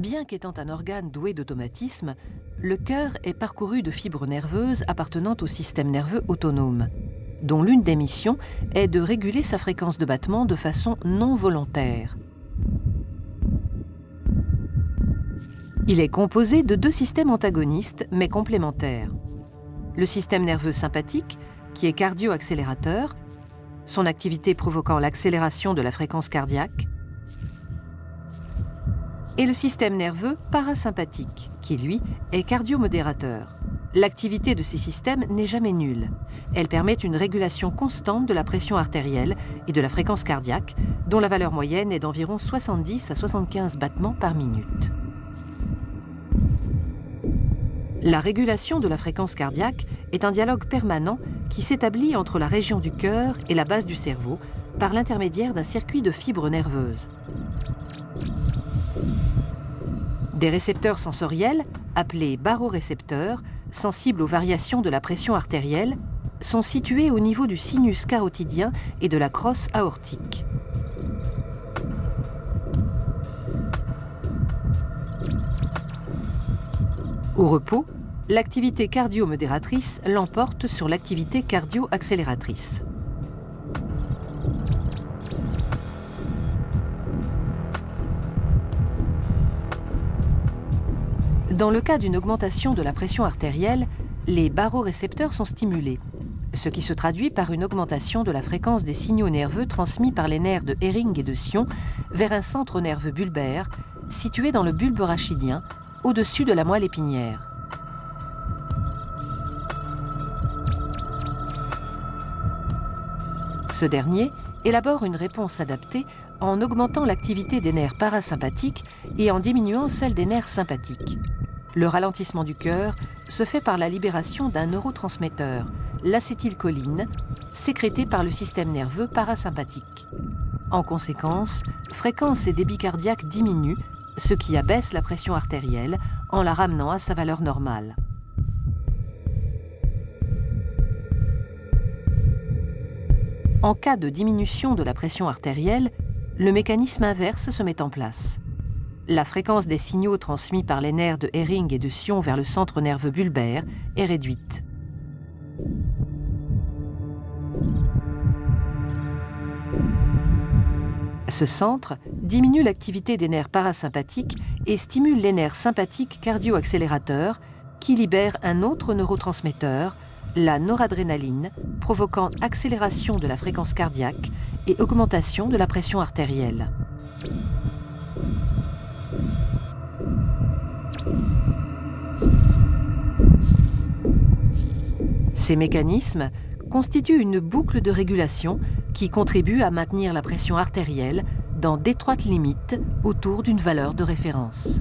Bien qu'étant un organe doué d'automatisme, le cœur est parcouru de fibres nerveuses appartenant au système nerveux autonome, dont l'une des missions est de réguler sa fréquence de battement de façon non volontaire. Il est composé de deux systèmes antagonistes mais complémentaires. Le système nerveux sympathique, qui est cardio-accélérateur, son activité provoquant l'accélération de la fréquence cardiaque, et le système nerveux parasympathique, qui lui est cardiomodérateur. L'activité de ces systèmes n'est jamais nulle. Elle permet une régulation constante de la pression artérielle et de la fréquence cardiaque, dont la valeur moyenne est d'environ 70 à 75 battements par minute. La régulation de la fréquence cardiaque est un dialogue permanent qui s'établit entre la région du cœur et la base du cerveau par l'intermédiaire d'un circuit de fibres nerveuses. Des récepteurs sensoriels, appelés barorécepteurs, sensibles aux variations de la pression artérielle, sont situés au niveau du sinus carotidien et de la crosse aortique. Au repos, l'activité cardio-modératrice l'emporte sur l'activité cardio-accélératrice. Dans le cas d'une augmentation de la pression artérielle, les barorécepteurs sont stimulés, ce qui se traduit par une augmentation de la fréquence des signaux nerveux transmis par les nerfs de Hering et de Sion vers un centre nerveux bulbaire situé dans le bulbe rachidien, au-dessus de la moelle épinière. Ce dernier élabore une réponse adaptée en augmentant l'activité des nerfs parasympathiques et en diminuant celle des nerfs sympathiques. Le ralentissement du cœur se fait par la libération d'un neurotransmetteur, l'acétylcholine, sécrété par le système nerveux parasympathique. En conséquence, fréquence et débit cardiaque diminuent, ce qui abaisse la pression artérielle en la ramenant à sa valeur normale. En cas de diminution de la pression artérielle, le mécanisme inverse se met en place. La fréquence des signaux transmis par les nerfs de Hering et de Sion vers le centre nerveux bulbaire est réduite. Ce centre diminue l'activité des nerfs parasympathiques et stimule les nerfs sympathiques cardio-accélérateurs qui libèrent un autre neurotransmetteur, la noradrénaline, provoquant accélération de la fréquence cardiaque et augmentation de la pression artérielle. Ces mécanismes constituent une boucle de régulation qui contribue à maintenir la pression artérielle dans d'étroites limites autour d'une valeur de référence.